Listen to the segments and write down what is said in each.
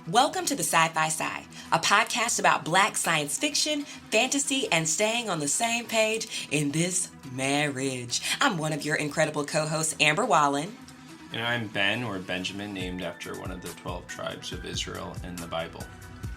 Welcome to the Sci-Fi, a podcast about Black science fiction, fantasy, and staying on the same page in this marriage. I'm one of your incredible co-hosts, Amber Wallen. And I'm Ben, or Benjamin, named after one of the 12 tribes of Israel in the Bible.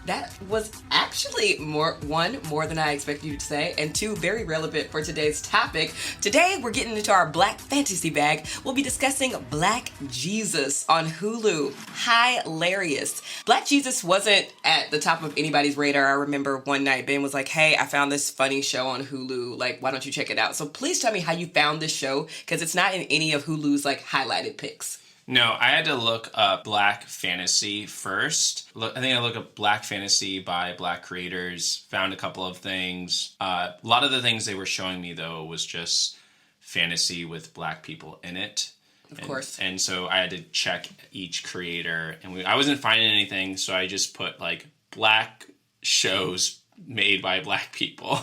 That was actually more than I expected you to say, and two, very relevant for today's topic. Today, we're getting into our Black fantasy bag. We'll be discussing Black Jesus on Hulu. Hilarious. Black Jesus wasn't at the top of anybody's radar. I remember one night Ben was like, hey, I found this funny show on Hulu. Like, why don't you check it out? So please tell me how you found this show, because it's not in any of Hulu's, highlighted picks. No, I had to look up Black fantasy first. I think I looked up Black fantasy by Black creators, found a couple of things. A lot of the things they were showing me, though, was just fantasy with Black people in it. Of course. And so I had to check each creator, and I wasn't finding anything, so I just put, Black shows made by Black people.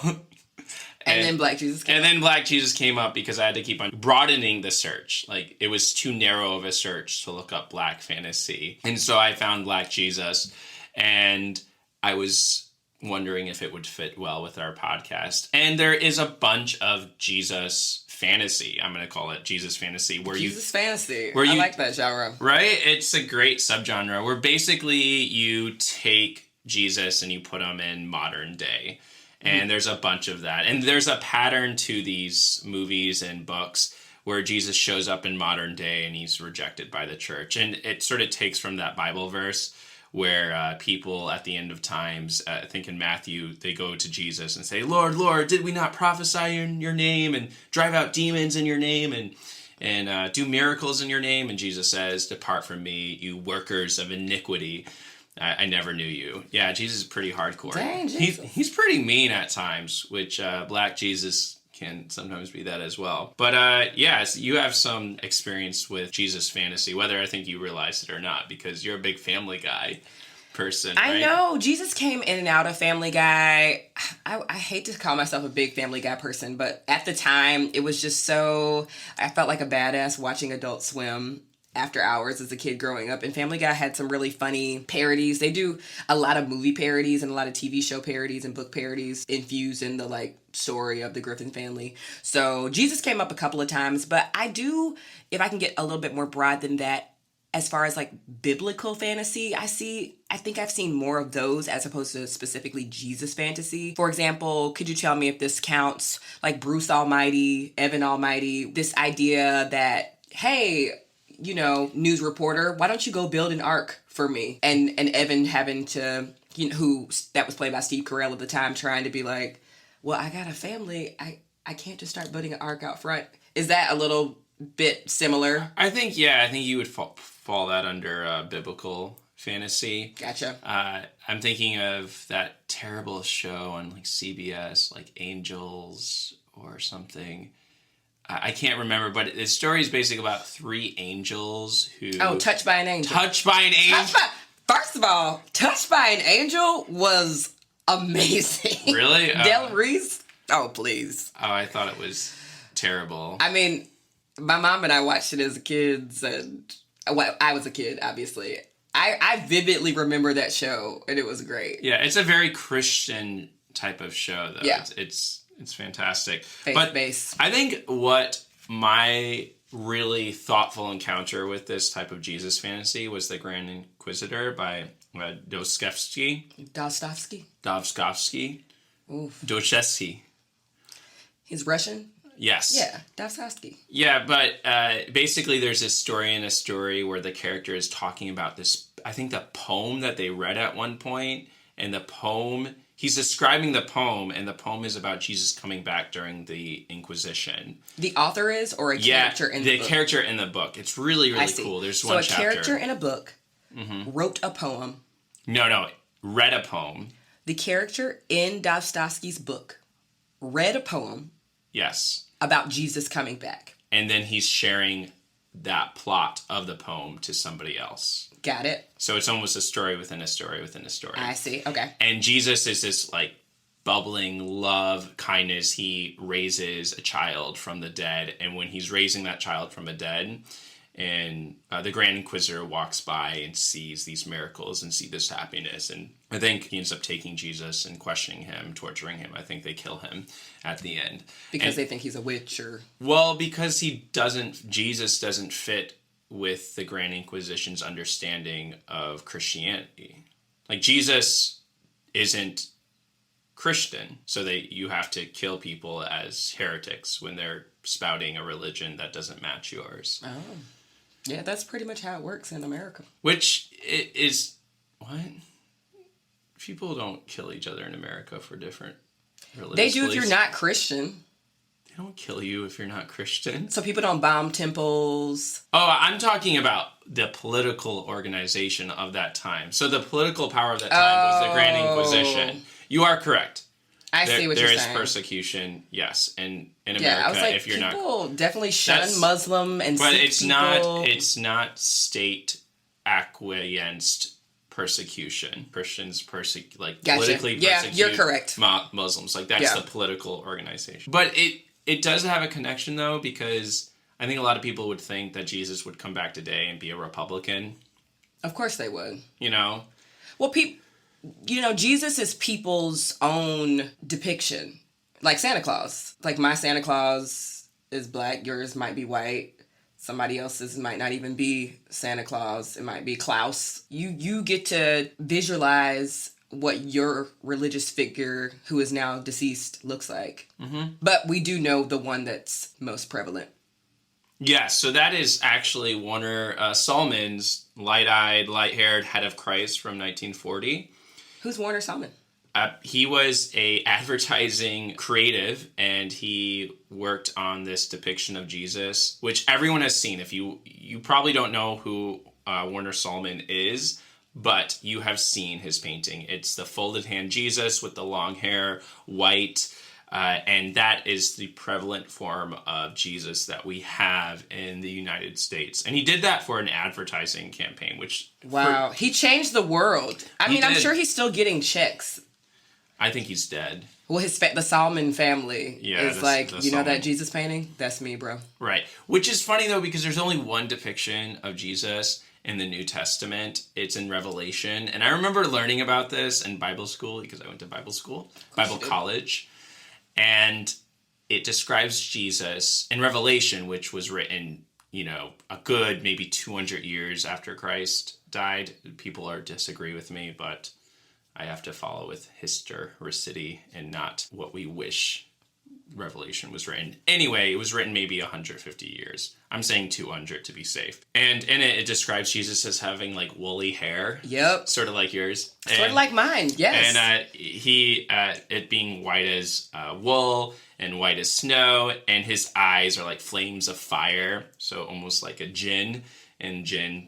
And then Black Jesus came up. And then Black Jesus came up because I had to keep on broadening the search. It was too narrow of a search to look up Black fantasy. And so I found Black Jesus, and I was wondering if it would fit well with our podcast. And there is a bunch of Jesus fantasy. I'm going to call it Jesus fantasy. Fantasy. I like that genre. Right? It's a great subgenre where basically you take Jesus and you put him in modern day. And there's a bunch of that. And there's a pattern to these movies and books where Jesus shows up in modern day and he's rejected by the church. And it sort of takes from that Bible verse where people at the end of times, I think in Matthew, they go to Jesus and say, Lord, Lord, did we not prophesy in your name and drive out demons in your name and do miracles in your name? And Jesus says, depart from me, you workers of iniquity. I never knew you. Yeah, Jesus is pretty hardcore. Dang, Jesus. He's pretty mean at times, which Black Jesus can sometimes be that as well. But yes, you have some experience with Jesus fantasy, whether I think you realize it or not, because you're a big Family Guy person, right? I know. Jesus came in and out of Family Guy. I hate to call myself a big Family Guy person, but at the time, it was just so... I felt like a badass watching Adult Swim after hours as a kid growing up. And Family Guy had some really funny parodies. They do a lot of movie parodies and a lot of TV show parodies and book parodies infused in the story of the Griffin family. So Jesus came up a couple of times, but I do, if I can get a little bit more broad than that, as far as biblical fantasy, I think I've seen more of those as opposed to specifically Jesus fantasy. For example, could you tell me if this counts, Bruce Almighty, Evan Almighty, this idea that, hey, news reporter, why don't you go build an ark for me? And Evan having to, that was played by Steve Carell at the time, trying to be like, well, I got a family. I can't just start building an ark out front. Is that a little bit similar? I think you would fall that under biblical fantasy. Gotcha. I'm thinking of that terrible show on CBS, Angels or something. I can't remember, but the story is basically about three angels who... Oh, Touched by an Angel. Touched by an Angel. First of all, Touched by an Angel was amazing. Really? Del Reese? Oh, please. Oh, I thought it was terrible. I mean, my mom and I watched it as kids, and I was a kid, obviously. I vividly remember that show, and it was great. Yeah, it's a very Christian type of show, though. Yeah. It's fantastic. Faith-based. I think what my really thoughtful encounter with this type of Jesus fantasy was The Grand Inquisitor by Dostoevsky. Oof. Dostoevsky. He's Russian? Yes. Yeah, Dostoevsky. Yeah, but basically there's this story in a story where the character is talking about this, I think the poem that they read at one point, and the poem... He's describing the poem, and the poem is about Jesus coming back during the Inquisition. The author is, or a character in the book? The character in the book. It's really, really cool. There's one chapter. So a character in a book wrote a poem. No, read a poem. The character in Dostoevsky's book read a poem. Yes. About Jesus coming back. And then he's sharing that plot of the poem to somebody else. Got it. So it's almost a story within a story within a story. I see. Okay. And Jesus is this bubbling love, kindness. He raises a child from the dead. And when he's raising that child from the dead, And the Grand Inquisitor walks by and sees these miracles and see this happiness. And I think he ends up taking Jesus and questioning him, torturing him. I think they kill him at the end. Because they think he's a witch or... Well, because Jesus doesn't fit with the Grand Inquisition's understanding of Christianity. Like, Jesus isn't Christian, so you have to kill people as heretics when they're spouting a religion that doesn't match yours. Oh. Yeah, that's pretty much how it works in America. Which is... What? People don't kill each other in America for different religious They do beliefs. if you're not Christian. They don't kill you if you're not Christian. So people don't bomb temples. Oh, I'm talking about the political organization of that time. So the political power of that time was the Grand Inquisition. You are correct. I see what you're saying. There is persecution, yes, in America. Yeah, I was like, if you're people definitely shun Muslim and but Sikh it's people. It's not state acquiesced persecution. Christians Gotcha. politically persecute. Yeah, you're correct. Muslims. Like, that's the political organization. But it does have a connection, though, because I think a lot of people would think that Jesus would come back today and be a Republican. Of course they would. You know? Well, Jesus is people's own depiction. Like Santa Claus. Like, my Santa Claus is black, yours might be white. Somebody else's might not even be Santa Claus. It might be Klaus. You get to visualize what your religious figure, who is now deceased, looks like. Mm-hmm. But we do know the one that's most prevalent. Yes, so that is actually Warner Sallman's light-eyed, light-haired head of Christ from 1940. Who's Warner Sallman? He was a advertising creative, and he worked on this depiction of Jesus, which everyone has seen. If you probably don't know who Warner Sallman is, but you have seen his painting. It's the folded hand Jesus with the long hair, white, and that is the prevalent form of Jesus that we have in the United States. And he did that for an advertising campaign, which... Wow, he changed the world. I'm did. sure he's still getting checks. I think he's dead. Well, the Sallman family is the know that Jesus painting? That's me, bro. Right. Which is funny, though, because there's only one depiction of Jesus in the New Testament. It's in Revelation. And I remember learning about this in Bible school, because I went to Bible college. And it describes Jesus in Revelation, which was written, a good maybe 200 years after Christ died. People disagree with me, but I have to follow with historicity and not what we wish Revelation was written. Anyway, it was written maybe 150 years. I'm saying 200 to be safe. And in it describes Jesus as having like woolly hair. Yep. Sort of like yours. Sort of like mine, yes. And it being white as wool and white as snow, and his eyes are like flames of fire. So almost like a jinn. In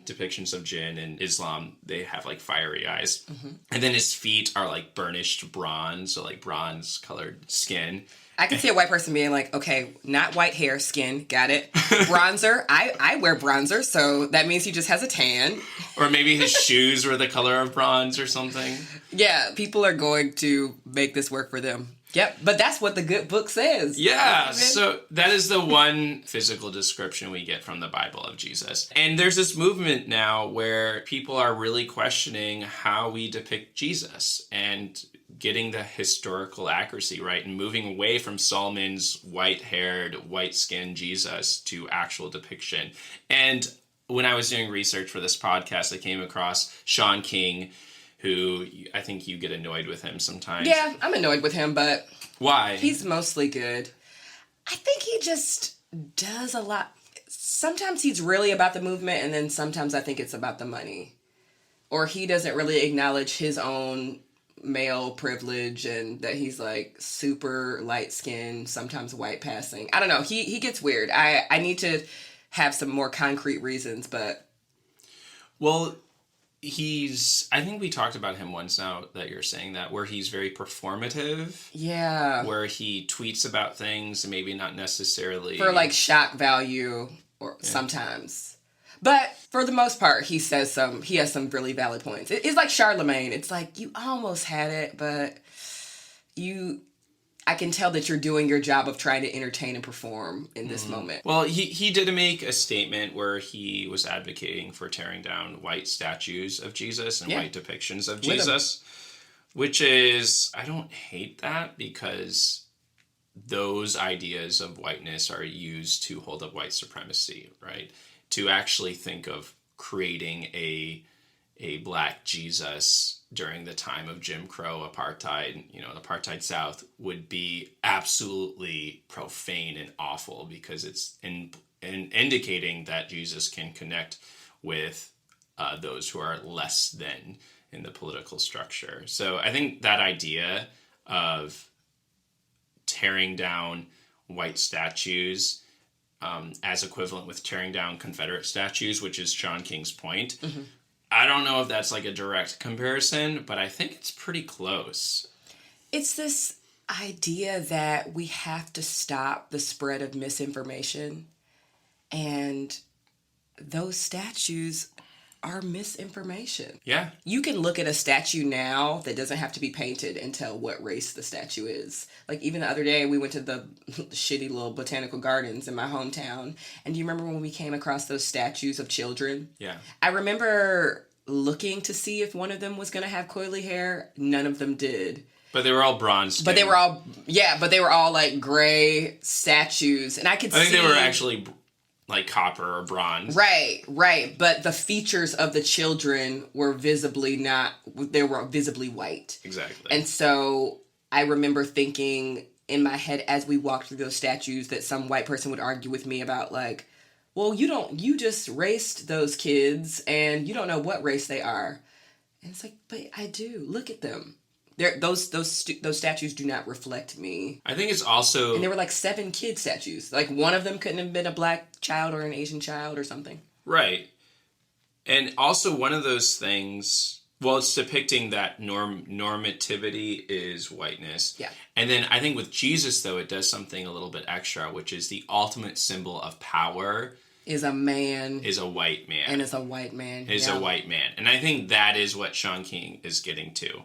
depictions of jinn in Islam, they have like fiery eyes. Mm-hmm. And then his feet are like burnished bronze, so like bronze colored skin. I can see a white person being like, okay, not white hair, skin, got it. Bronzer, I wear bronzer, so that means he just has a tan. Or maybe his shoes were the color of bronze or something. Yeah, people are going to make this work for them. Yep, but that's what the good book says. Yeah, so that is the one physical description we get from the Bible of Jesus. And there's this movement now where people are really questioning how we depict Jesus and getting the historical accuracy right and moving away from Sallman's white-haired, white-skinned Jesus to actual depiction. And when I was doing research for this podcast, I came across Sean King, who I think you get annoyed with him sometimes. Yeah, I'm annoyed with him, but... Why? He's mostly good. I think he just does a lot. Sometimes he's really about the movement, and then sometimes I think it's about the money. Or he doesn't really acknowledge his own male privilege and that he's like super light-skinned, sometimes white passing. I don't know. He gets weird. I need to have some more concrete reasons, but... Well... I think we talked about him once now that you're saying that, where he's very performative. Yeah. Where he tweets about things and maybe not necessarily... For like shock value or sometimes. But for the most part, he has some really valid points. It's like Charlemagne. It's like, you almost had it, but I can tell that you're doing your job of trying to entertain and perform in this moment. Well, he did make a statement where he was advocating for tearing down white statues of Jesus and white depictions of Jesus, which is, I don't hate that because those ideas of whiteness are used to hold up white supremacy, right? To actually think of creating a black Jesus during the time of Jim Crow, apartheid, the apartheid South would be absolutely profane and awful because it's indicating that Jesus can connect with those who are less than in the political structure. So I think that idea of tearing down white statues as equivalent with tearing down Confederate statues, which is Sean King's point. Mm-hmm. I don't know if that's like a direct comparison, but I think it's pretty close. It's this idea that we have to stop the spread of misinformation, and those statues are misinformation. Yeah. You can look at a statue now that doesn't have to be painted and tell what race the statue is. Like, even the other day, we went to the shitty little botanical gardens in my hometown. And do you remember when we came across those statues of children? Yeah. I remember looking to see if one of them was going to have coily hair. None of them did. But they were all bronze. But they were all like gray statues. And I think they were actually like copper or bronze. Right. But the features of the children were visibly white. Exactly. And so I remember thinking in my head as we walked through those statues that some white person would argue with me about like, well, you just raced those kids and you don't know what race they are. And it's like, but I do. Look at them. Those statues do not reflect me. I think it's also... And there were like 7 kid statues. Like, one of them couldn't have been a black child or an Asian child or something. Right. And also one of those things... Well, it's depicting that normativity is whiteness. Yeah. And then I think with Jesus, though, it does something a little bit extra, which is the ultimate symbol of power... Is a man. Is a white man. And is a white man. Is a white man. And I think that is what Sean King is getting to.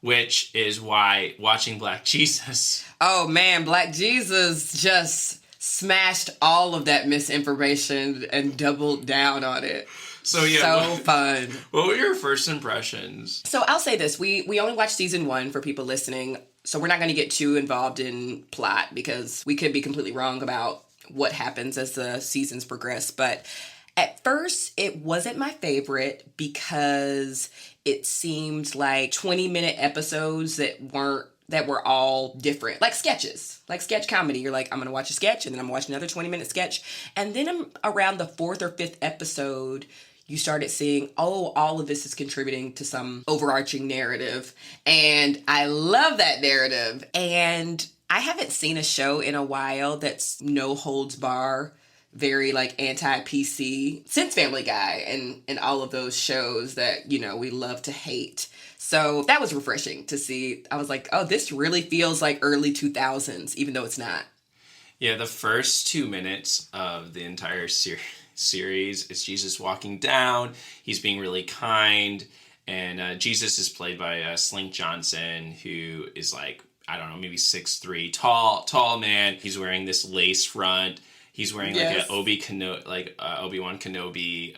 Which is why watching Black Jesus... Oh, man, Black Jesus just smashed all of that misinformation and doubled down on it. So, yeah. Fun. What were your first impressions? So, I'll say this. We only watched season 1 for people listening, so we're not going to get too involved in plot because we could be completely wrong about what happens as the seasons progress. But at first, it wasn't my favorite because it seemed like 20-minute episodes that were all different. Like sketches. Like sketch comedy. You're like, I'm going to watch a sketch, and then I'm going to watch another 20-minute sketch. And then around the 4th or 5th episode, you started seeing, all of this is contributing to some overarching narrative. And I love that narrative. And I haven't seen a show in a while that's no holds bar, very like anti-PC since Family Guy and all of those shows that, we love to hate. So that was refreshing to see. I was like, oh, this really feels like early 2000s, even though it's not. Yeah, the first 2 minutes of the entire series is Jesus walking down. He's being really kind. And Jesus is played by Slink Johnson, who is like, I don't know, maybe 6'3", tall man. He's wearing this lace front. He's wearing like an Obi-Wan Kenobi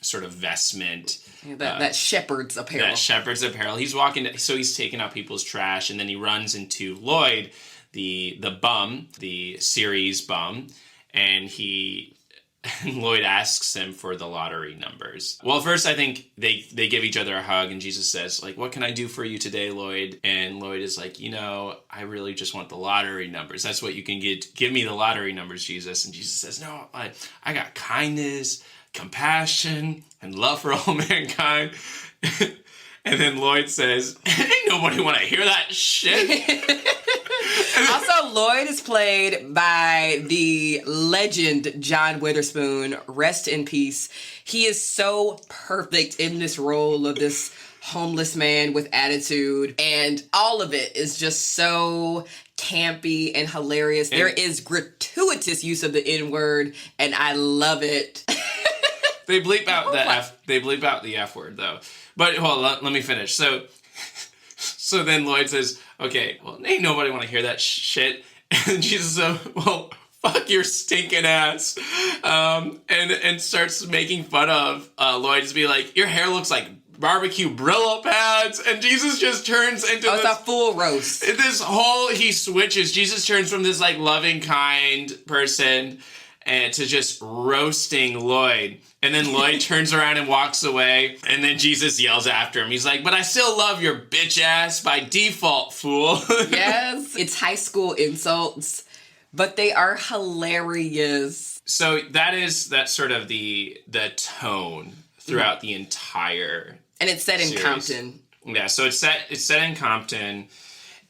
sort of vestment. Yeah, that shepherd's apparel. That shepherd's apparel. He's walking, so he's taking out people's trash, and then he runs into Lloyd, the bum, the series bum, and Lloyd asks him for the lottery numbers. Well, first I think they give each other a hug, and Jesus says, like, what can I do for you today, Lloyd? And Lloyd is like, I really just want the lottery numbers. That's what you can get. Give me the lottery numbers, Jesus. And Jesus says, no, I got kindness, compassion, and love for all mankind. And then Lloyd says, ain't nobody want to hear that shit. Also, Lloyd is played by the legend John Witherspoon. Rest in peace. He is so perfect in this role of this homeless man with attitude. And all of it is just so campy and hilarious. There is gratuitous use of the N-word, and I love it. They bleep out the F word though. But hold on, let me finish. So So then Lloyd says, okay, well, ain't nobody want to hear that shit. And Jesus says, well, fuck your stinking ass. And starts making fun of Lloyd, to be like, your hair looks like barbecue Brillo pads. And Jesus just turns into it's a full roast. He switches. Jesus turns from this like loving, kind person and to just roasting Lloyd. And then Lloyd turns around and walks away. And then Jesus yells after him. He's like, but I still love your bitch ass by default, fool. Yes, it's high school insults, but they are hilarious. So that's sort of the tone throughout the entire And it's set in series. Compton. Yeah, so it's set in Compton,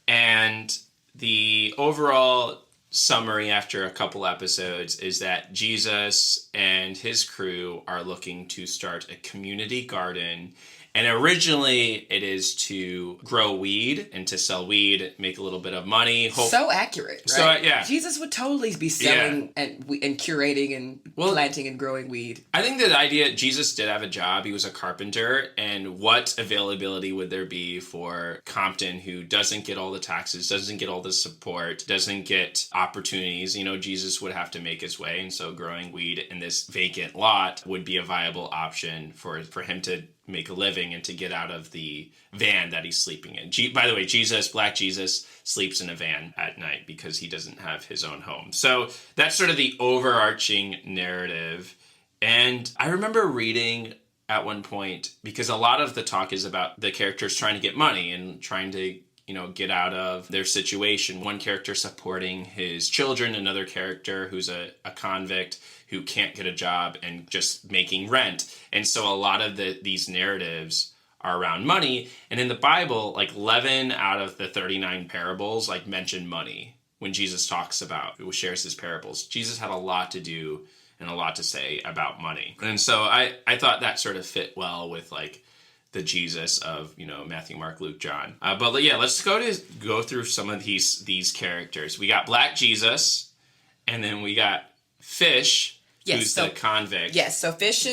and the overall summary after a couple episodes is that Jesus and his crew are looking to start a community garden. And originally it is to grow weed and to sell weed, make a little bit of money. So accurate, right? So, yeah. Jesus would totally be selling and curating and planting and growing weed. I think the idea, Jesus did have a job. He was a carpenter. And what availability would there be for Compton, who doesn't get all the taxes, doesn't get all the support, doesn't get opportunities? You know, Jesus would have to make his way. And so growing weed in this vacant lot would be a viable option for him to make a living and to get out of the van that he's sleeping in. By the way, Black Jesus, sleeps in a van at night because he doesn't have his own home. So that's sort of the overarching narrative. And I remember reading at one point, because a lot of the talk is about the characters trying to get money and trying to, get out of their situation. One character supporting his children, another character who's a convict who can't get a job and just making rent. And so a lot of these narratives are around money. And in the Bible, like 11 out of the 39 parables mention money when Jesus shares his parables. Jesus had a lot to do and a lot to say about money. And so I thought that sort of fit well with the Jesus of, Matthew, Mark, Luke, John. But yeah, let's go through some of these characters. We got Black Jesus, and then we got Fish, who's the convict. Yes, so Fish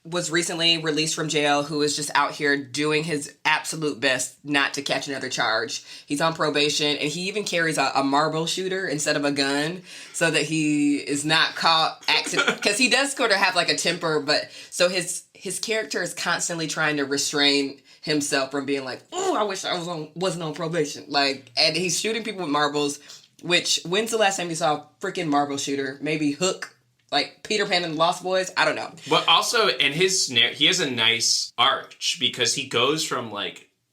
was recently released from jail, who is just out here doing his absolute best not to catch another charge. He's on probation, and he even carries a marble shooter instead of a gun so that he is not caught accident. Because he does sort of have a temper, but so his character is constantly trying to restrain himself from being oh, I wish I wasn't on probation. And he's shooting people with marbles, which, when's the last time you saw a freaking marble shooter? Maybe Hook? Peter Pan and the Lost Boys? I don't know. But also, he has a nice arch, because he goes from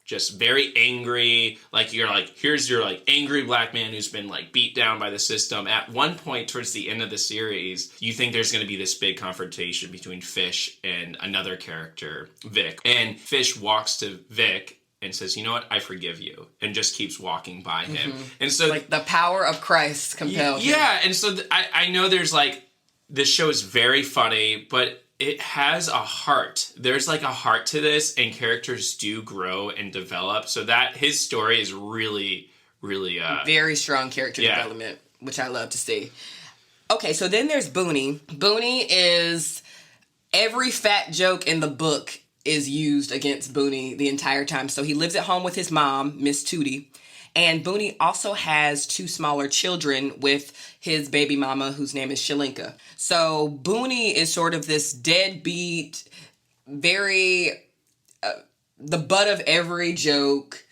just very angry, here's your angry black man who's been beat down by the system. At one point towards the end of the series, you think there's going to be this big confrontation between Fish and another character, Vic. And Fish walks to Vic and says, you know what, I forgive you, and just keeps walking by him. Mm-hmm. And so the power of Christ compelled him. Yeah, and so I know there's this show is very funny, but it has a heart. There's a heart to this, and characters do grow and develop. So that his story is really, really very strong character development, which I love to see. Okay, so then there's Booney. Booney is every fat joke in the book is used against Booney the entire time. So he lives at home with his mom, Miss Tootie. And Booney also has 2 smaller children with his baby mama, whose name is Shalinka. So Booney is sort of this deadbeat, very the butt of every joke.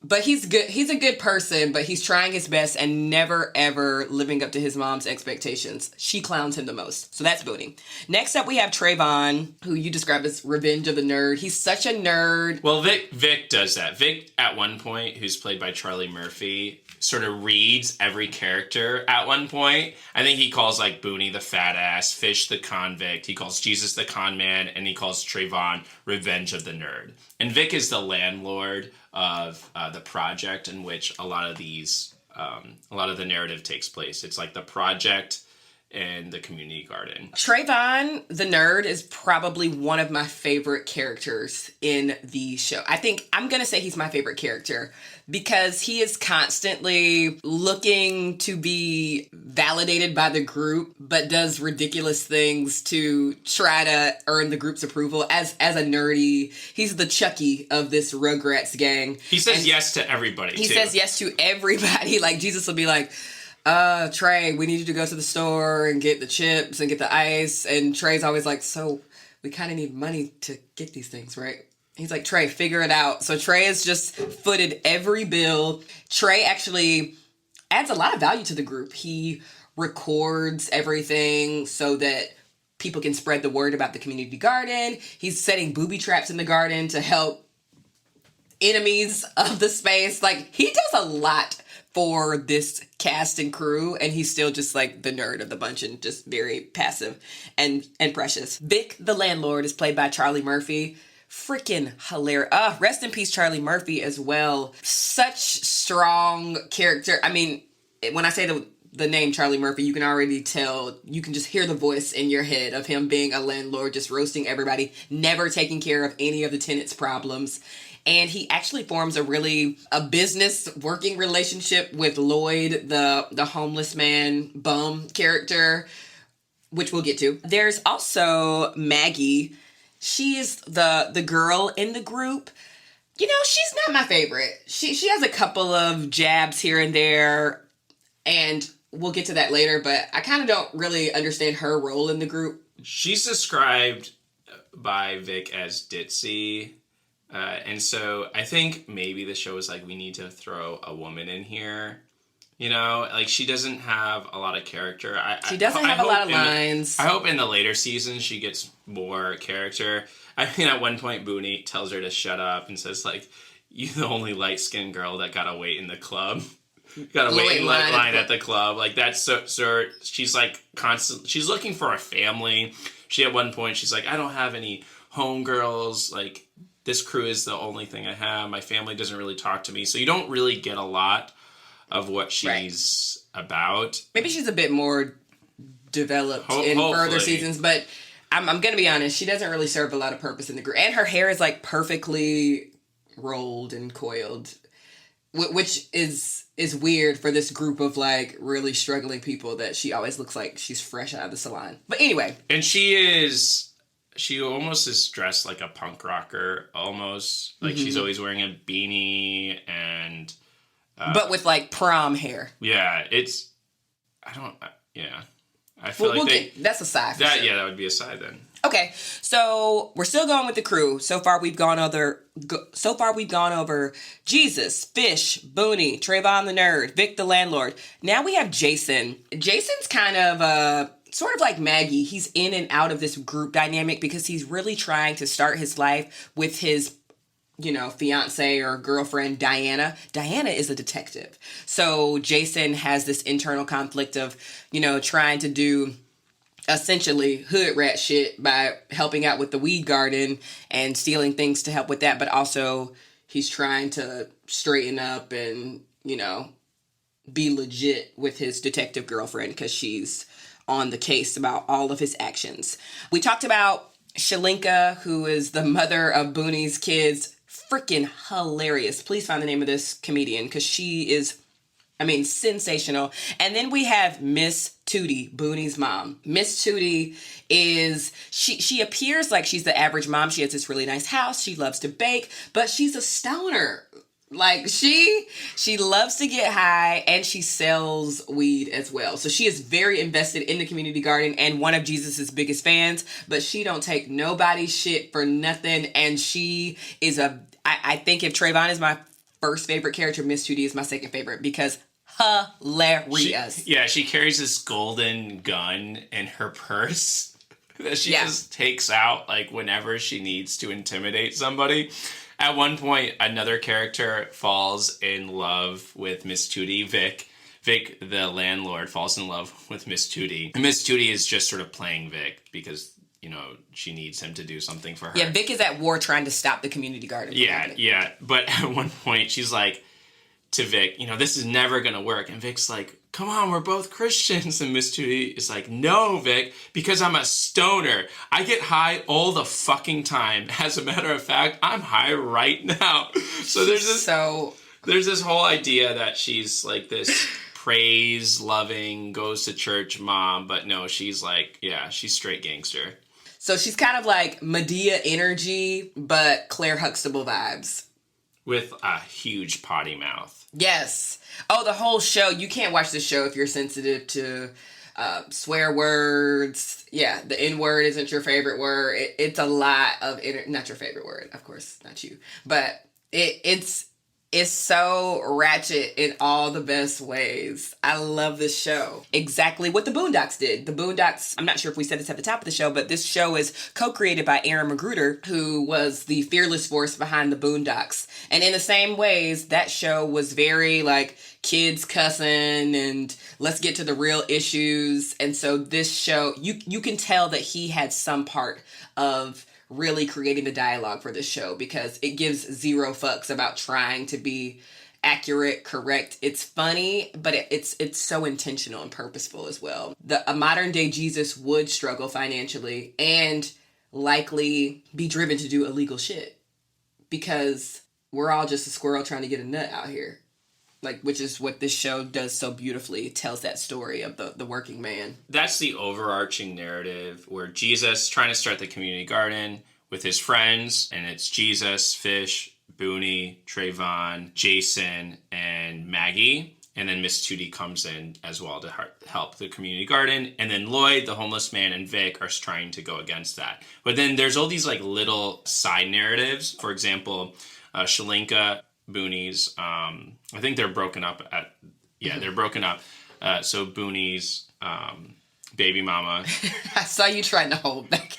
But he's good. He's a good person, but he's trying his best and never, ever living up to his mom's expectations. She clowns him the most. So that's Booney. Next up, we have Trayvon, who you describe as Revenge of the Nerd. He's such a nerd. Well, Vic does that. Vic, at one point, who's played by Charlie Murphy, sort of reads every character at one point. I think he calls Booney the fat ass, Fish the convict, he calls Jesus the con man, and he calls Trayvon Revenge of the Nerd. And Vic is the landlord of the project in which a lot of the narrative takes place. It's the project in the community garden. Trayvon, the nerd, is probably one of my favorite characters in the show. I think I'm going to say he's my favorite character because he is constantly looking to be validated by the group, but does ridiculous things to try to earn the group's approval. As a nerdy, he's the Chucky of this Rugrats gang. He says yes to everybody, He says yes to everybody. Like, Jesus will be like, Trey, we need you to go to the store and get the chips and get the ice. And Trey's always like, so we kind of need money to get these things, right? He's like, Trey, figure it out. So Trey has just footed every bill. Trey actually adds a lot of value to the group. He records everything so that people can spread the word about the community garden. He's setting booby traps in the garden to help enemies of the space. Like, he does a lot for this cast and crew, and he's still just like the nerd of the bunch and just very passive and precious. Vic, the landlord, is played by Charlie Murphy. Freaking hilarious. Rest in peace, Charlie Murphy, as well. Such strong character. I mean, when I say the name Charlie Murphy, you can already tell, you can just hear the voice in your head of him being a landlord, just roasting everybody, never taking care of any of the tenants' problems. And he actually forms a business working relationship with Lloyd, the homeless man bum character, which we'll get to. There's also Maggie. She's the girl in the group. You know, she's not my favorite. She has a couple of jabs here and there, and we'll get to that later, but I kind of don't really understand her role in the group. She's described by Vic as ditzy. And so I think maybe the show is like, we need to throw a woman in here. You know, like, she doesn't have a lot of character. She doesn't have a lot of lines. I hope in the later seasons she gets more character. I mean, at one point, Booney tells her to shut up and says, like, you're the only light-skinned girl that gotta wait in the club. Gotta wait in line at the club. Like, that's so she's like she's looking for a family. She, at one point, she's like, I don't have any homegirls. Like, this crew is the only thing I have. My family doesn't really talk to me. So you don't really get a lot of what she's about. Maybe she's a bit more developed in further seasons, but I'm going to be honest, she doesn't really serve a lot of purpose in the group. And her hair is like perfectly rolled and coiled, which is weird for this group of like really struggling people, that she always looks like she's fresh out of the salon. But anyway. And she almost is dressed like a punk rocker, almost. Like, she's always wearing a beanie and... but with, like, prom hair. Yeah, I feel like that's a side for sure. Yeah, that would be a side then. Okay, so we're still going with the crew. So far we've gone over Jesus, Fish, Booney, Trayvon the nerd, Vic the landlord. Now we have Jason. Jason's kind of sort of like Maggie. He's in and out of this group dynamic because he's really trying to start his life with his, fiance or girlfriend, Diana. Diana is a detective. So Jason has this internal conflict of, trying to do essentially hood rat shit by helping out with the weed garden and stealing things to help with that. But also he's trying to straighten up and, be legit with his detective girlfriend because she's on the case about all of his actions. We talked about Shalinka, who is the mother of Booney's kids. Freaking hilarious. Please find the name of this comedian because she is, sensational. And then we have Miss Tootie, Booney's mom. Miss Tootie is, she appears like she's the average mom. She has this really nice house. She loves to bake, but she's a stoner. Like, she loves to get high, and she sells weed as well. So she is very invested in the community garden and one of Jesus's biggest fans, but she don't take nobody's shit for nothing. And she is I think if Trayvon is my first favorite character, Miss Tootie is my second favorite because hilarious. She carries this golden gun in her purse that she just takes out like whenever she needs to intimidate somebody. At one point, another character falls in love with Miss Tootie. Vic, the landlord, falls in love with Miss Tootie. And Miss Tootie is just sort of playing Vic because, she needs him to do something for her. Yeah, Vic is at war trying to stop the community garden. Yeah. But at one point, she's like to Vic, this is never going to work. And Vic's like, come on, we're both Christians. And Miss Tootie is like, no, Vic, because I'm a stoner. I get high all the fucking time. As a matter of fact, I'm high right now. So there's this whole idea that she's like this praise-loving, goes to church mom, but no, she's like, yeah, she's straight gangster. So she's kind of like Medea energy, but Claire Huxtable vibes. With a huge potty mouth. Yes. Oh, the whole show. You can't watch the show if you're sensitive to swear words. Yeah, the N-word isn't your favorite word. It's a lot of... not your favorite word, of course, not you. But it's so ratchet in all the best ways. I love this show. Exactly what the Boondocks did. The Boondocks, I'm not sure if we said this at the top of the show, but this show is co-created by Aaron McGruder, who was the fearless force behind the Boondocks. And in the same ways, that show was very like kids cussing and let's get to the real issues. And so this show, you can tell that he had some part of really creating the dialogue for this show because it gives zero fucks about trying to be accurate, correct. It's funny, but it's so intentional and purposeful as well. A modern day Jesus would struggle financially and likely be driven to do illegal shit because we're all just a squirrel trying to get a nut out here. Like, which is what this show does so beautifully. It tells that story of the working man. That's the overarching narrative where Jesus trying to start the community garden with his friends, and it's Jesus, Fish, Booney, Trayvon, Jason, and Maggie. And then Miss Tootie comes in as well to help the community garden. And then Lloyd, the homeless man, and Vic are trying to go against that. But then there's all these like little side narratives. For example, Shalinka, Booney's, I think they're broken up they're broken up. So Booney's baby mama. I saw you trying to hold back.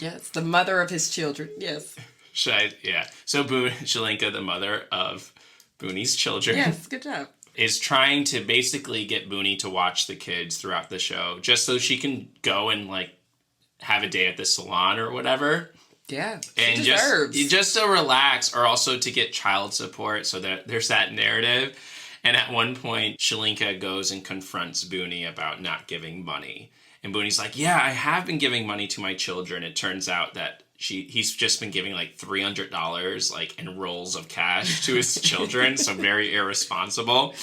Yes, the mother of his children. Yes. So Shalinka, the mother of Booney's children. Yes, good job. Is trying to basically get Booney to watch the kids throughout the show just so she can go and like have a day at the salon or whatever. Yeah, and just to relax, or also to get child support, so that there's that narrative. And at one point, Shalinka goes and confronts Booney about not giving money, and Booney's like, "Yeah, I have been giving money to my children." It turns out that he's just been giving like $300 like in rolls of cash to his children, so very irresponsible.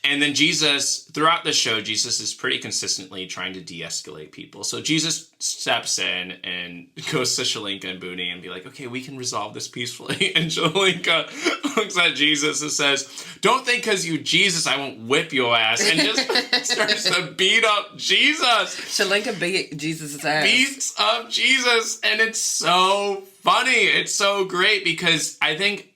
And then Jesus, throughout the show, Jesus is pretty consistently trying to de-escalate people. So Jesus steps in and goes to Shalinka and Booney and be like, okay, we can resolve this peacefully. And Shalinka looks at Jesus and says, don't think because you Jesus, I won't whip your ass. And just starts to beat up Jesus. Shalinka beat Jesus' ass. Beats up Jesus. And it's so funny. It's so great because I think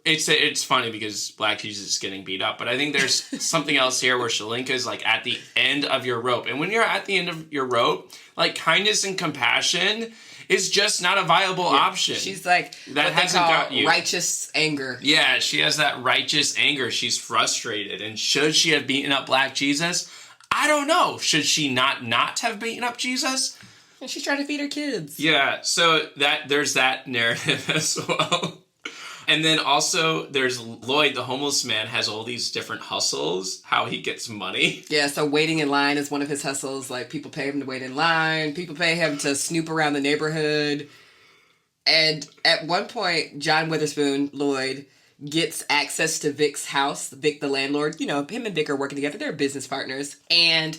it's funny because Black Jesus is getting beat up, but I think there's something else here where Shalinka is like at the end of your rope. And when you're at the end of your rope, like kindness and compassion is just not a viable option. She's like that what hasn't they call got you. Righteous anger. Yeah, she has that righteous anger. She's frustrated. And should she have beaten up Black Jesus? I don't know. Should she not have beaten up Jesus? And she's trying to feed her kids. Yeah, so there's that narrative as well. And then also there's Lloyd, the homeless man, has all these different hustles, how he gets money. Yeah, so waiting in line is one of his hustles. Like, people pay him to wait in line. People pay him to snoop around the neighborhood. And at one point, John Witherspoon, Lloyd, gets access to Vic's house. Vic, the landlord. You know, him and Vic are working together. They're business partners. And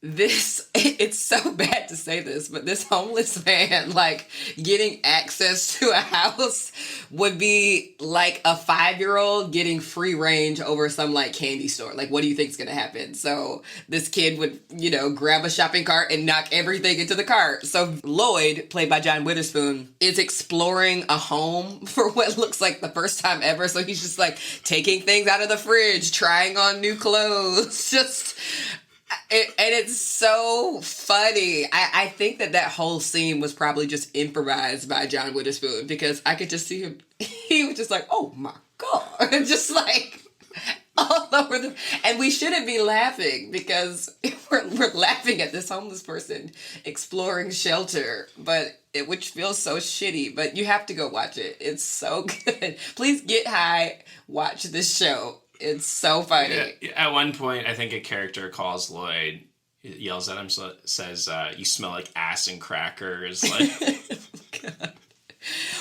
it's so bad to say this, but this homeless man, like, getting access to a house would be like a 5-year-old getting free range over some, like, candy store. Like, what do you think is going to happen? So this kid would, grab a shopping cart and knock everything into the cart. So Lloyd, played by John Witherspoon, is exploring a home for what looks like the first time ever. So he's just, like, taking things out of the fridge, trying on new clothes, and it's so funny. I think that whole scene was probably just improvised by John Witherspoon because I could just see him. He was just like, oh my God. And just like all over and we shouldn't be laughing because we're laughing at this homeless person exploring shelter, which feels so shitty, but you have to go watch it. It's so good. Please get high, watch this show. It's so funny. Yeah, at one point, I think a character calls Lloyd, yells at him, says, "You smell like ass and crackers." Like,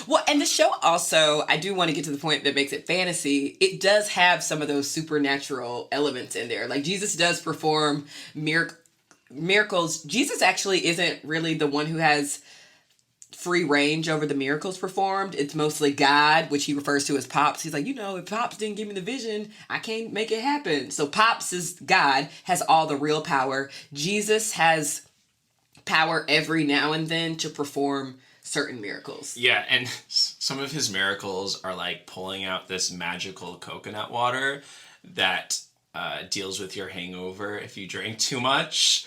Well, and the show also, I do want to get to the point that makes it fantasy. It does have some of those supernatural elements in there. Like Jesus does perform miracles. Jesus actually isn't really the one who has free range over the miracles performed. It's mostly God, which he refers to as Pops. He's like, if Pops didn't give me the vision, I can't make it happen. So Pops is God, has all the real power. Jesus has power every now and then to perform certain miracles. Yeah, and some of his miracles are like pulling out this magical coconut water that deals with your hangover if you drink too much.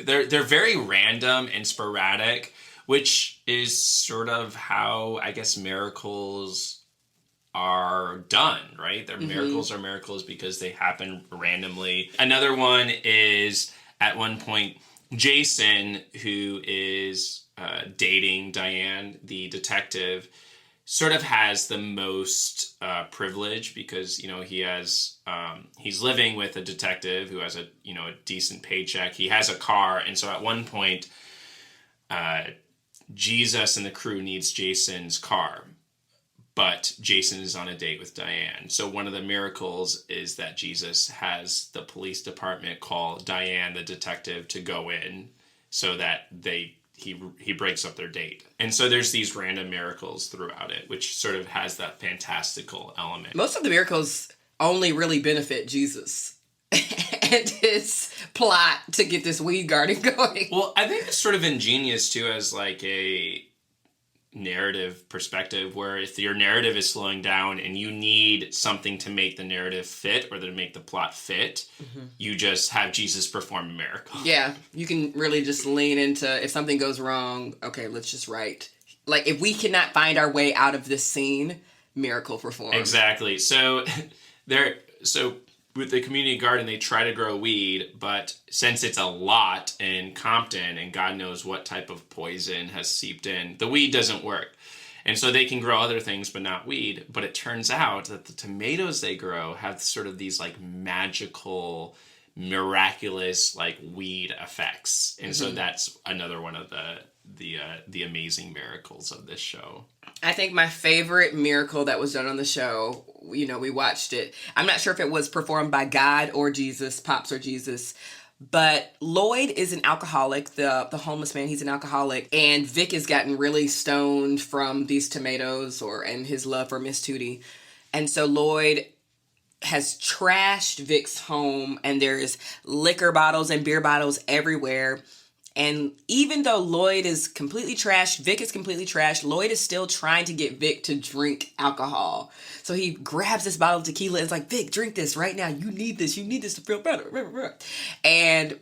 They're very random and sporadic, which is sort of how, I guess, miracles are done, right? Their miracles are miracles because they happen randomly. Another one is, at one point, Jason, who is dating Diane, the detective, sort of has the most privilege because, he has, he's living with a detective who has a decent paycheck. He has a car. And so at one point, Jesus and the crew needs Jason's car, but Jason is on a date with Diane. So one of the miracles is that Jesus has the police department call Diane, the detective, to go in so that he breaks up their date. And so there's these random miracles throughout it, which sort of has that fantastical element. Most of the miracles only really benefit Jesus and his plot to get this weed garden going. Well, I think it's sort of ingenious too as like a narrative perspective, where if your narrative is slowing down and you need something to make the narrative fit or to make the plot fit, you just have Jesus perform a miracle. Yeah, you can really just lean into, if something goes wrong, okay, let's just write. Like, if we cannot find our way out of this scene, miracle perform. Exactly. So with the community garden, they try to grow weed, but since it's a lot in Compton and God knows what type of poison has seeped in, the weed doesn't work. And so they can grow other things, but not weed. But it turns out that the tomatoes they grow have sort of these like magical, miraculous like weed effects. And so that's another one of the amazing miracles of this show. I think my favorite miracle that was done on the show, we watched it. I'm not sure if it was performed by God or Jesus, Pops or Jesus, but Lloyd is an alcoholic, the homeless man, he's an alcoholic, and Vic has gotten really stoned from these tomatoes and his love for Miss Tootie. And so Lloyd has trashed Vic's home, and there's liquor bottles and beer bottles everywhere. And even though Lloyd is completely trashed, Vic is completely trashed, Lloyd is still trying to get Vic to drink alcohol. So he grabs this bottle of tequila and is like, Vic, drink this right now. You need this. You need this to feel better. And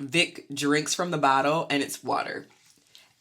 Vic drinks from the bottle and it's water.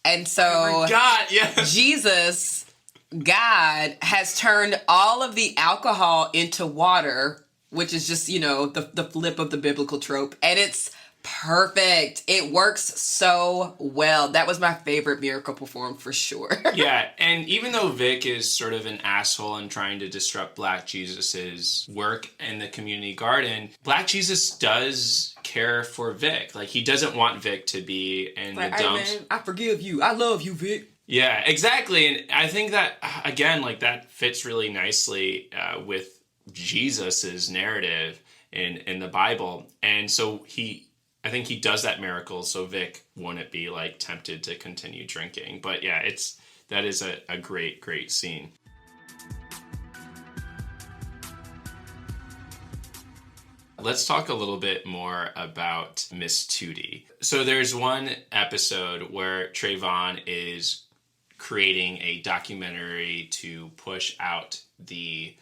And so Oh my God, yes. Jesus, God, has turned all of the alcohol into water, which is just, the flip of the biblical trope. And it's perfect. It works so well. That was my favorite miracle performed for sure. Yeah, and even though Vic is sort of an asshole and trying to disrupt Black Jesus's work in the community garden, Black Jesus does care for Vic. Like, he doesn't want Vic to be in the dumps. Hey man, I forgive you. I love you, Vic. Yeah, exactly. And I think that, again, like, that fits really nicely with Jesus's narrative in the Bible. And so I think he does that miracle so Vic wouldn't be like tempted to continue drinking. But yeah, that is a great, great scene. Let's talk a little bit more about Miss Tootie. So there's one episode where Trayvon is creating a documentary to push out the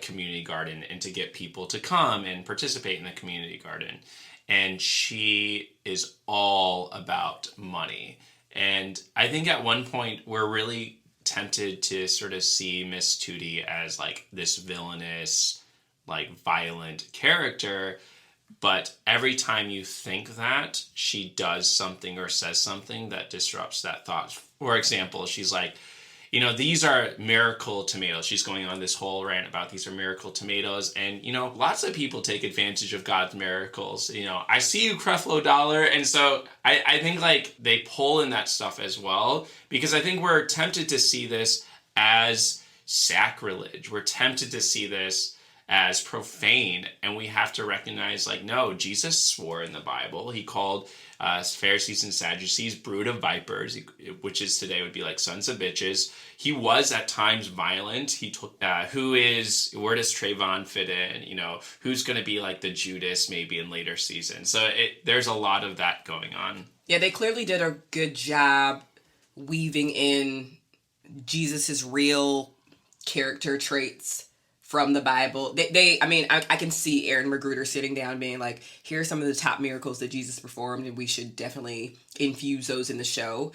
community garden and to get people to come and participate in the community garden. And she is all about money. And I think at one point we're really tempted to sort of see Miss Tootie as like this villainous, like violent character. But every time you think that, she does something or says something that disrupts that thought. For example, she's like, these are miracle tomatoes. She's going on this whole rant about these are miracle tomatoes. And, lots of people take advantage of God's miracles. I see you, Creflo Dollar. And so I think like they pull in that stuff as well, because I think we're tempted to see this as sacrilege. We're tempted to see this as profane, and we have to recognize, like, no, Jesus swore in the Bible. He called Pharisees and Sadducees brood of vipers, which is today would be like sons of bitches. He was at times violent. He took where does Trayvon fit in? Who's going to be like the Judas maybe in later seasons? So there's a lot of that going on. Yeah, they clearly did a good job weaving in Jesus's real character traits from the Bible. I can see Aaron McGruder sitting down being like, here are some of the top miracles that Jesus performed, and we should definitely infuse those in the show.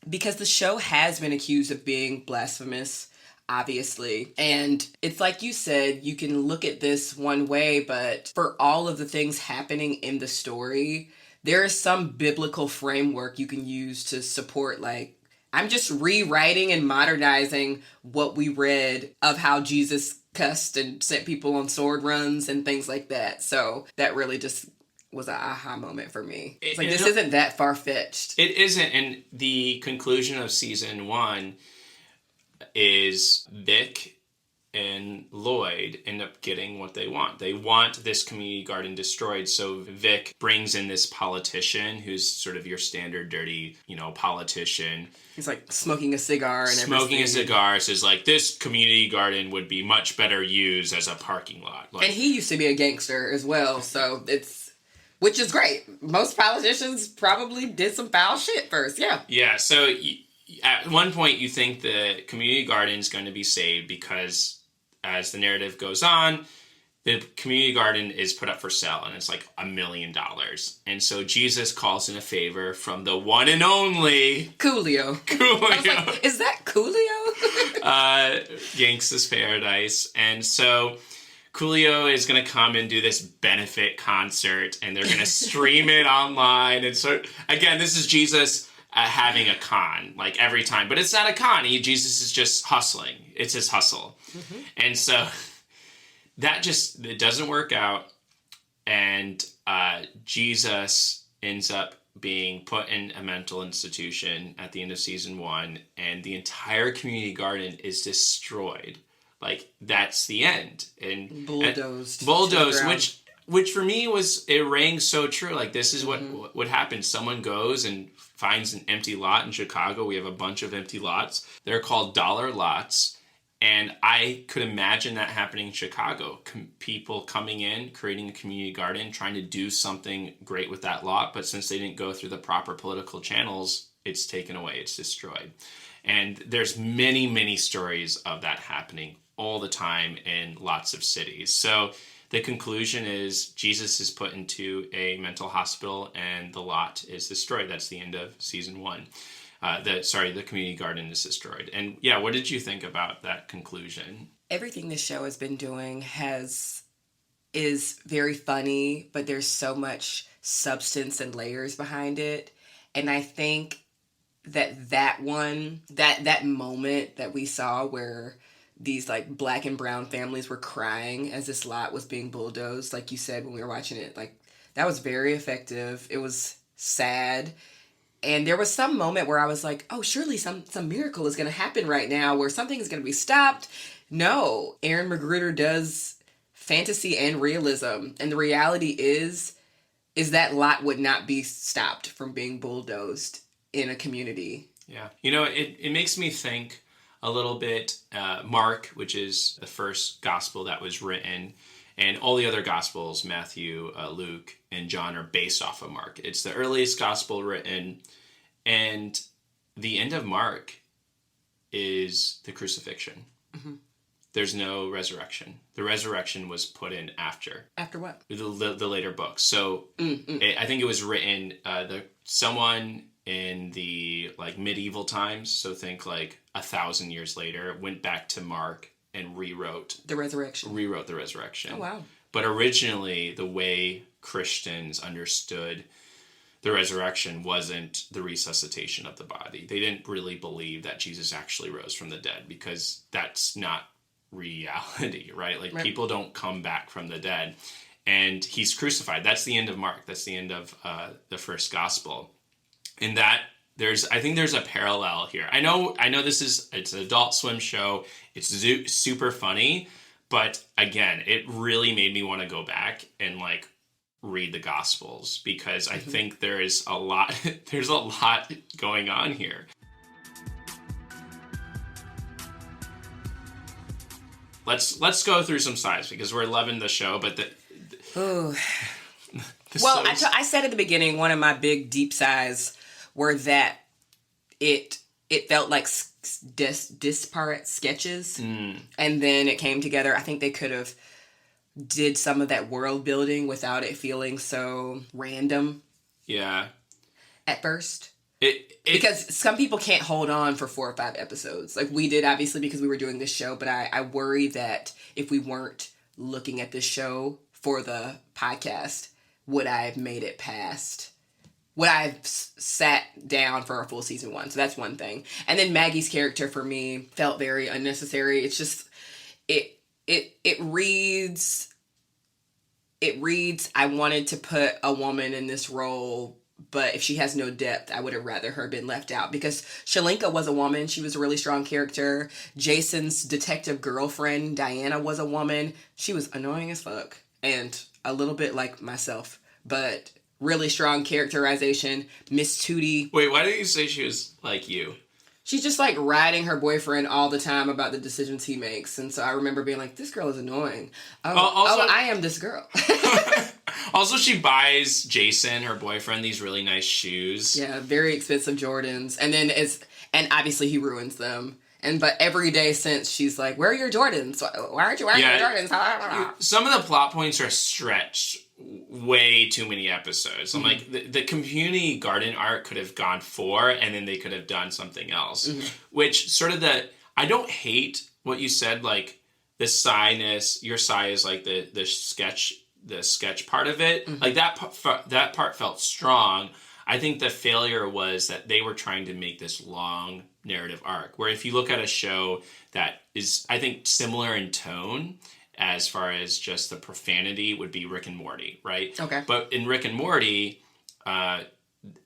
Because the show has been accused of being blasphemous, obviously. And it's like you said, you can look at this one way, but for all of the things happening in the story, there is some biblical framework you can use to support, like, I'm just rewriting and modernizing what we read of how Jesus cussed and sent people on sword runs and things like that. So that really just was an aha moment for me. It's like, this isn't that far-fetched. It isn't. And the conclusion of season 1 is Vic and Lloyd end up getting what they want. They want this community garden destroyed. So Vic brings in this politician who's sort of your standard dirty, politician. He's like smoking a cigar and everything. Smoking a cigar says like, this community garden would be much better used as a parking lot. Like, and he used to be a gangster as well. So which is great. Most politicians probably did some foul shit first. Yeah. Yeah. So at one point you think the community garden is going to be saved because as the narrative goes on, the community garden is put up for sale and it's like $1 million. And so Jesus calls in a favor from the one and only Coolio. I was like, is that Coolio? Gangsta's Paradise. And so Coolio is going to come and do this benefit concert and they're going to stream it online. And so, again, this is Jesus having a con, like every time. But it's not a con. Jesus is just hustling. It's his hustle. Mm-hmm. And so it doesn't work out. And Jesus ends up being put in a mental institution at the end of season 1. And the entire community garden is destroyed. Like, that's the end. And bulldozed, which for me it rang so true. Like, this is what happens. Someone goes and finds an empty lot in Chicago. We have a bunch of empty lots. They're called dollar lots. And I could imagine that happening in Chicago. People coming in, creating a community garden, trying to do something great with that lot. But since they didn't go through the proper political channels, it's taken away. It's destroyed. And there's many, many stories of that happening all the time in lots of cities. So the conclusion is Jesus is put into a mental hospital and the lot is destroyed. That's the end of season 1. The community garden is destroyed. And yeah, what did you think about that conclusion? Everything this show has been doing is very funny, but there's so much substance and layers behind it. And I think that moment that we saw where these like black and brown families were crying as this lot was being bulldozed, like you said when we were watching it, like that was very effective. It was sad. And there was some moment where I was like, oh, surely some miracle is going to happen right now where something is going to be stopped. No, Aaron McGruder does fantasy and realism. And the reality is that lot would not be stopped from being bulldozed in a community. Yeah. It makes me think a little bit, Mark, which is the first gospel that was written, and all the other gospels, Matthew, Luke, and John, are based off of Mark. It's the earliest gospel written, and the end of Mark is the crucifixion. Mm-hmm. There's no resurrection. The resurrection was put in after. After what? The later books. So I think it was written, someone in the medieval times, so think 1,000 years later, went back to Mark and rewrote the resurrection. Oh, wow. But originally, the way Christians understood the resurrection wasn't the resuscitation of the body. They didn't really believe that Jesus actually rose from the dead, because that's not reality, right? Like, people don't come back from the dead. And he's crucified. That's the end of Mark. That's the end of the first gospel. And that I think there's a parallel here. I know it's an Adult Swim show. It's super funny, but again, it really made me want to go back and like read the Gospels, because I think there's a lot going on here. Let's go through some sides, because we're loving the show, but well, I said at the beginning, one of my big deep sighs were that it felt like disparate sketches, and then it came together. I think they could have did some of that world building without it feeling so random. Yeah. At first. Because some people can't hold on for 4 or 5 episodes. Like we did, obviously, because we were doing this show. But I worry that if we weren't looking at this show for the podcast, would I have made it past? Would I have sat down for a full season 1? So that's one thing. And then Maggie's character for me felt very unnecessary. It's just it reads. I wanted to put a woman in this role, but if she has no depth, I would have rather her been left out, because Shalinka was a woman. She was a really strong character. Jason's detective girlfriend, Diana, was a woman. She was annoying as fuck and a little bit like myself, but really strong characterization. Miss Tootie. Wait, why didn't you say she was like you? She's just like riding her boyfriend all the time about the decisions he makes. And so I remember being like, this girl is annoying. I am this girl. Also, she buys Jason, her boyfriend, these really nice shoes. Yeah, very expensive Jordans. And obviously he ruins them. But every day since, she's like, where are your Jordans? Why aren't you wearing your Jordans? Some of the plot points are stretched way too many episodes. I'm like, the community garden arc could have gone 4, and then they could have done something else. Which sort of I don't hate what you said, like the sighness. Your sigh is like the sketch part of it. Like that part felt strong. I think the failure was that they were trying to make this long narrative arc, where if you look at a show that is, I think, similar in tone as far as just the profanity, would be Rick and Morty, right? Okay. But in Rick and Morty,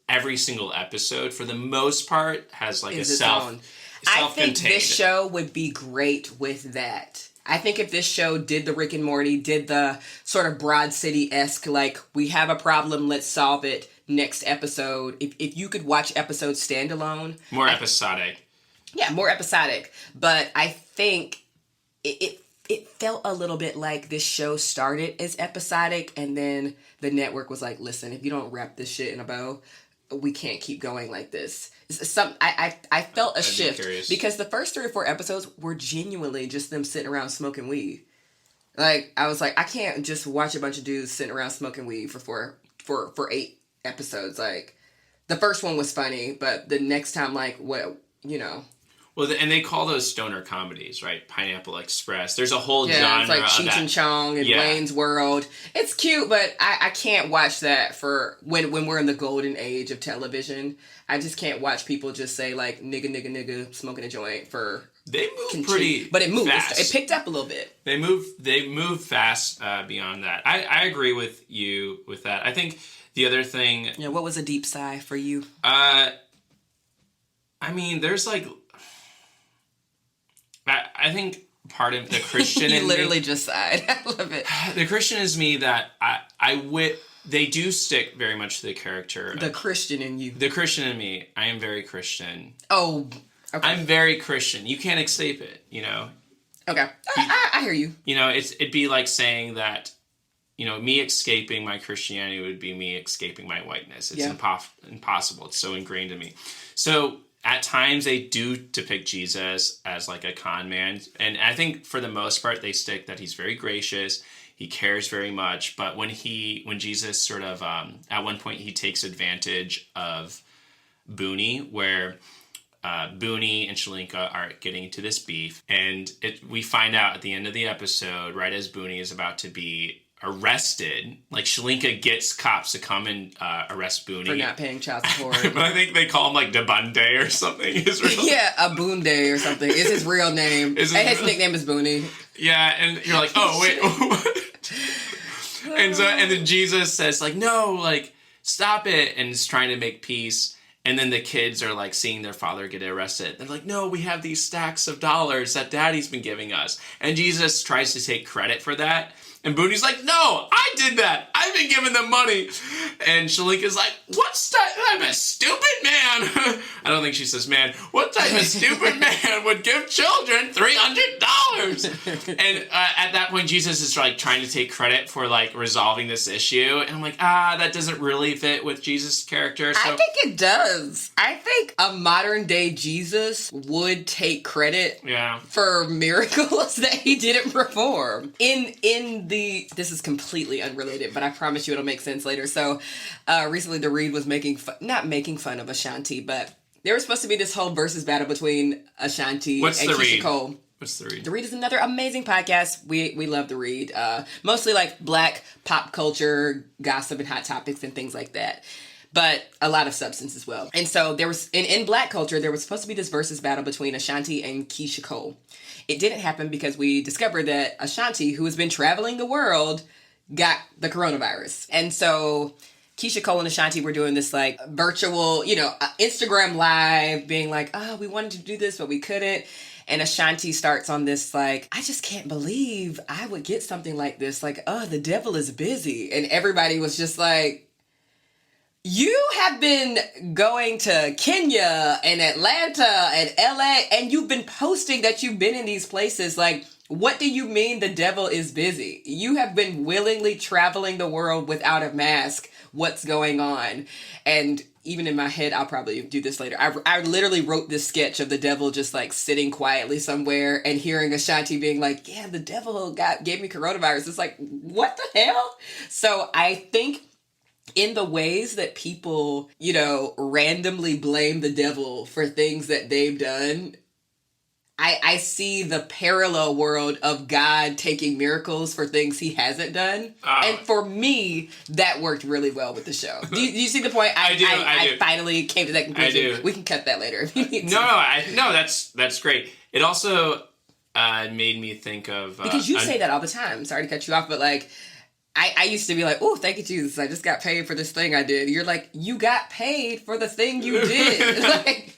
every single episode, for the most part, has like self-contained. I think this show would be great with that. I think if this show did the Rick and Morty, did the sort of Broad City-esque, like, we have a problem, let's solve it, next episode. If you could watch episodes standalone. More episodic. Yeah, more episodic. But I think it felt a little bit like this show started as episodic, and then the network was like, listen, if you don't wrap this shit in a bow, we can't keep going like this. I felt a shift, because the first 3 or 4 episodes were genuinely just them sitting around smoking weed. Like, I was like, I can't just watch a bunch of dudes sitting around smoking weed for 8 episodes. Like, the first one was funny, but the next time, like, what, you know. Well, and they call those stoner comedies, right? Pineapple Express. There's a whole genre it's like of Cheech and Chong and Wayne's World. It's cute, but I can't watch that for when we're in the golden age of television. I just can't watch people just say, like, nigga, smoking a joint for... They move pretty but it moved. fast. It picked up a little bit. They move fast beyond that. I agree with you with that. I think the other thing... Yeah, what was a deep sigh for you? I mean, there's like... I think part of the Christian you in literally me, just sighed. I love it. The Christian is me that they do stick very much to the character. The Christian in you. The Christian in me. I am very Christian. Oh, okay. I'm very Christian. You can't escape it, you know? Okay. I hear you. You know, it'd be like saying that, you know, me escaping my Christianity would be me escaping my whiteness. It's impossible. It's so ingrained in me. So... at times, they do depict Jesus as like a con man. And I think for the most part, they stick that he's very gracious. He cares very much. But when Jesus sort of, at one point, he takes advantage of Booney, where Booney and Shalinka are getting into this beef. And we find out at the end of the episode, right as Booney is about to be arrested. Like, Shalinka gets cops to come and arrest Booney. For not paying child support. But I think they call him, like, Dabunde or something. Yeah, Abunde or something is his real name. His nickname is Booney. Yeah, and you're like, oh, wait, what? And then Jesus says, like, no, like, stop it, and is trying to make peace. And then the kids are, like, seeing their father get arrested. They're like, no, we have these stacks of dollars that Daddy's been giving us. And Jesus tries to take credit for that. And Booney's like, no, I did that. I've been giving them money. And Shalinka's like, what type of stupid man? I don't think she says man. What type of stupid man would give children $300? And at that point, Jesus is like trying to take credit for like resolving this issue. And I'm like, that doesn't really fit with Jesus' character. So. I think it does. I think a modern day Jesus would take credit for miracles that he didn't perform. This is completely unrelated, but I promise you it'll make sense later. So, recently the Read was not making fun of Ashanti, but there was supposed to be this whole versus battle between Ashanti and Keisha Cole. What's The Read? The Read is another amazing podcast. We love The Read. Mostly like black pop culture, gossip and hot topics and things like that. But a lot of substance as well. And so there was, in black culture, there was supposed to be this versus battle between Ashanti and Keisha Cole. It didn't happen because we discovered that Ashanti, who has been traveling the world, got the coronavirus. And so Keisha Cole and Ashanti were doing this like virtual, Instagram live, being like, oh, we wanted to do this, but we couldn't. And Ashanti starts on this like, I just can't believe I would get something like this. Like, oh, the devil is busy. And everybody was just like, you have been going to Kenya and Atlanta and LA, and you've been posting that you've been in these places. Like, what do you mean the devil is busy? You have been willingly traveling the world without a mask. What's going on? And even in my head, I'll probably do this later. I literally wrote this sketch of the devil just like sitting quietly somewhere and hearing Ashanti being like, yeah, the devil gave me coronavirus. It's like, what the hell? So I think in the ways that people, randomly blame the devil for things that they've done, I see the parallel world of God taking miracles for things he hasn't done. And for me, that worked really well with the show. Do you see the point? I do. I finally came to that conclusion. I do. We can cut that later if you need to. No, that's great. It also made me think of... because you say that all the time. Sorry to cut you off, but like... I used to be like, oh, thank you, Jesus. I just got paid for this thing I did. You're like, you got paid for the thing you did. Like,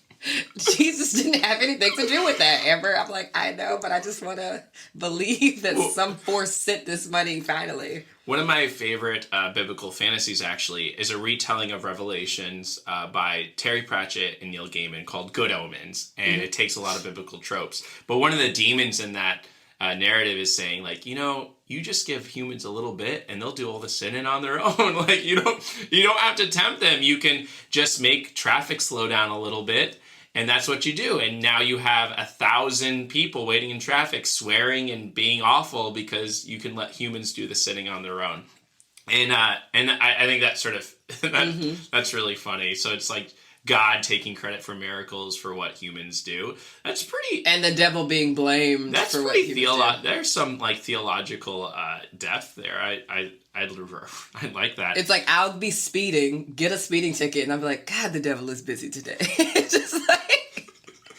Jesus didn't have anything to do with that, Amber. I'm like, I know, but I just want to believe that some force sent this money finally. One of my favorite biblical fantasies, actually, is a retelling of Revelations by Terry Pratchett and Neil Gaiman called Good Omens. And it takes a lot of biblical tropes. But one of the demons in that narrative is saying, like, you just give humans a little bit and they'll do all the sinning on their own. Like, you don't have to tempt them. You can just make traffic slow down a little bit, and that's what you do. And now you have 1,000 people waiting in traffic swearing and being awful because you can let humans do the sinning on their own. And I think that's sort of that's really funny. So it's like God taking credit for miracles for what humans do. That's pretty... And the devil being blamed for what humans do. There's some, like, theological depth there. I like that. It's like, I'll be speeding, get a speeding ticket, and I'll be like, God, the devil is busy today. It's just like...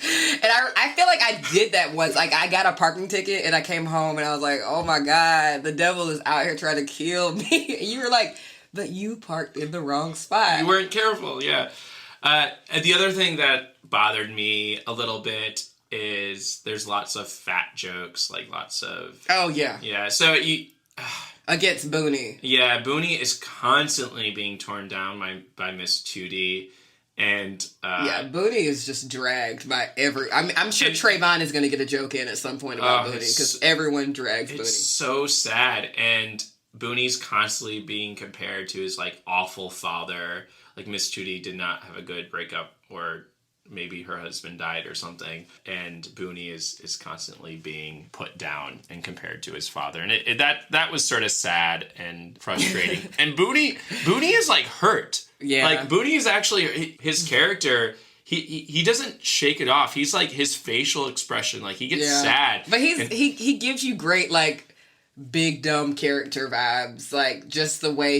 And I feel like I did that once. Like, I got a parking ticket, and I came home, and I was like, oh my God, the devil is out here trying to kill me. And you were like, but you parked in the wrong spot. You weren't careful, yeah. And the other thing that bothered me a little bit is there's lots of fat jokes, like lots of... Oh, yeah. Yeah, so you... Against Booney. Yeah, Booney is constantly being torn down by Miss Tootie, and... yeah, Booney is just dragged by every... I'm sure Trayvon is going to get a joke in at some point about Booney, because everyone drags Booney. It's so sad, and Booney's constantly being compared to his, like, awful father. Like, Miss Tootie did not have a good breakup, or maybe her husband died or something. And Booney is constantly being put down and compared to his father. And that was sort of sad and frustrating. And Booney is, like, hurt. Yeah. Like, Booney is actually, his character... He doesn't shake it off. He's like, his facial expression, like, he gets sad. But he gives you great, like, big dumb character vibes. Like, just the way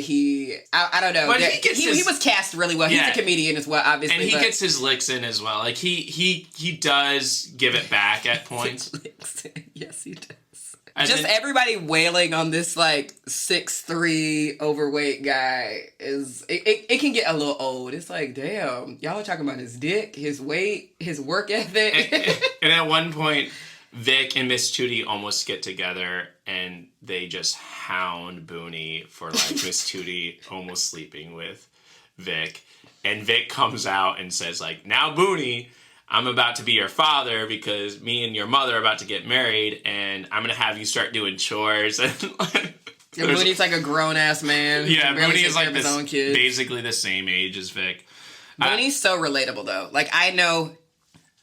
I don't know. But he was cast really well. Yeah. He's a comedian as well, obviously. And he gets his licks in as well. Like, he does give it back at points. Yes, he does. Everybody wailing on this, like, 6'3" overweight guy it can get a little old. It's like, damn, y'all are talking about his dick, his weight, his work ethic. And at one point, Vic and Miss Tootie almost get together, and they just hound Booney for, like, Miss Tootie almost sleeping with Vic. And Vic comes out and says, like, now, Booney, I'm about to be your father because me and your mother are about to get married, and I'm going to have you start doing chores. And Booney's like a grown-ass man. Yeah, Booney is like his own kid. Basically the same age as Vic. Booney's so relatable, though. Like, I know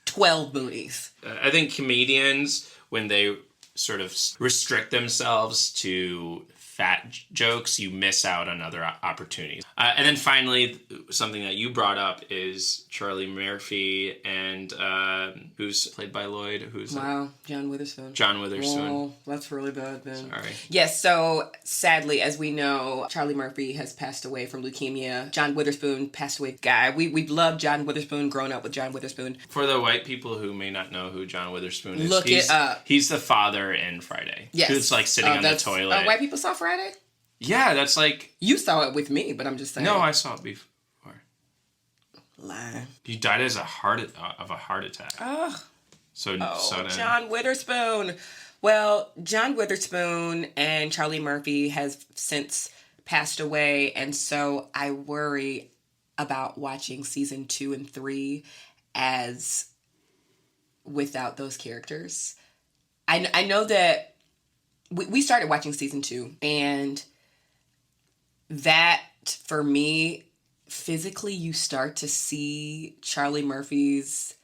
12 Boonies. I think comedians, when they sort of restrict themselves to fat jokes, you miss out on other opportunities. And then finally, something that you brought up is Charlie Murphy and who's played by Lloyd? John Witherspoon. John Witherspoon. Oh, that's really bad then. Sorry. Yes, so sadly, as we know, Charlie Murphy has passed away from leukemia. John Witherspoon passed away. We've loved John Witherspoon, grown up with John Witherspoon. For the white people who may not know who John Witherspoon is, look it up. He's the father in Friday. Yes. Who's like sitting on the toilet. White people saw Friday? Yeah, that's like... You saw it with me, but I'm just saying. No, I saw it before. Lying. He died of a heart attack. Oh. So John Witherspoon. Well, John Witherspoon and Charlie Murphy has since passed away, and so I worry about watching season 2 and 3 as without those characters. I know that we started watching season 2, and that, for me, physically, you start to see Charlie Murphy's...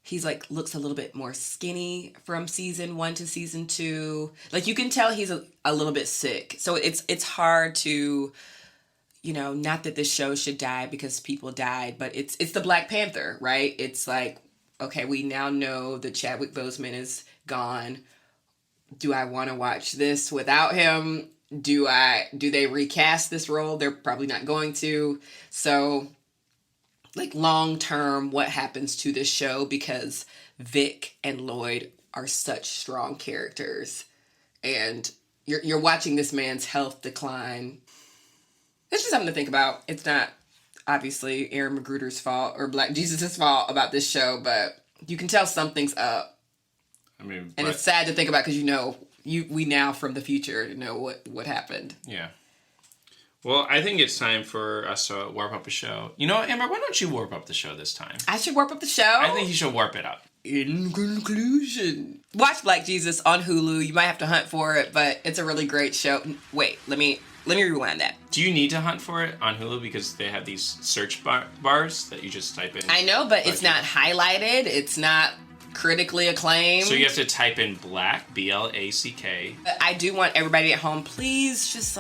He's like, looks a little bit more skinny from season 1 to season 2. Like, you can tell he's a little bit sick. So it's hard to, not that this show should die because people died, but it's the Black Panther, right? It's like, okay, we now know that Chadwick Boseman is gone. Do I want to watch this without him? Do they recast this role? They're probably not going to. So, like, long term, what happens to this show? Because Vic and Lloyd are such strong characters, and you're watching this man's health decline. It's just something to think about. It's not obviously Aaron McGruder's fault or Black Jesus' fault about this show, but you can tell something's up. I mean, and it's sad to think about because we now from the future know what happened. Yeah. Well, I think it's time for us to warp up a show. You know, Amber, why don't you warp up the show this time? I should warp up the show? I think you should warp it up. In conclusion, watch Black Jesus on Hulu. You might have to hunt for it, but it's a really great show. Wait, let me rewind that. Do you need to hunt for it on Hulu because they have these search bars that you just type in? I know, but it's not highlighted. It's not critically acclaimed. So you have to type in Black, B-L-A-C-K. I do want everybody at home, please just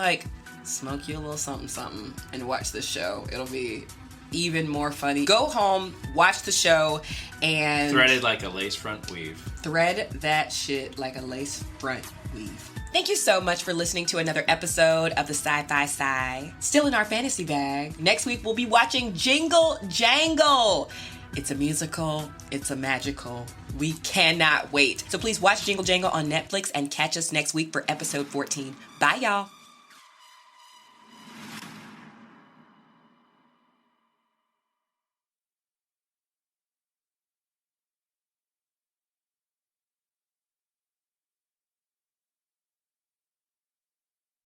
smoke you a little something and watch this show. It'll be even more funny. Go home, watch the show, and... Threaded like a lace front weave. Thread that shit like a lace front weave. Thank you so much for listening to another episode of the Sci-Fi Sci. Still in our fantasy bag. Next week, we'll be watching Jingle Jangle. It's a musical. It's a magical. We cannot wait. So please watch Jingle Jangle on Netflix and catch us next week for episode 14. Bye, y'all.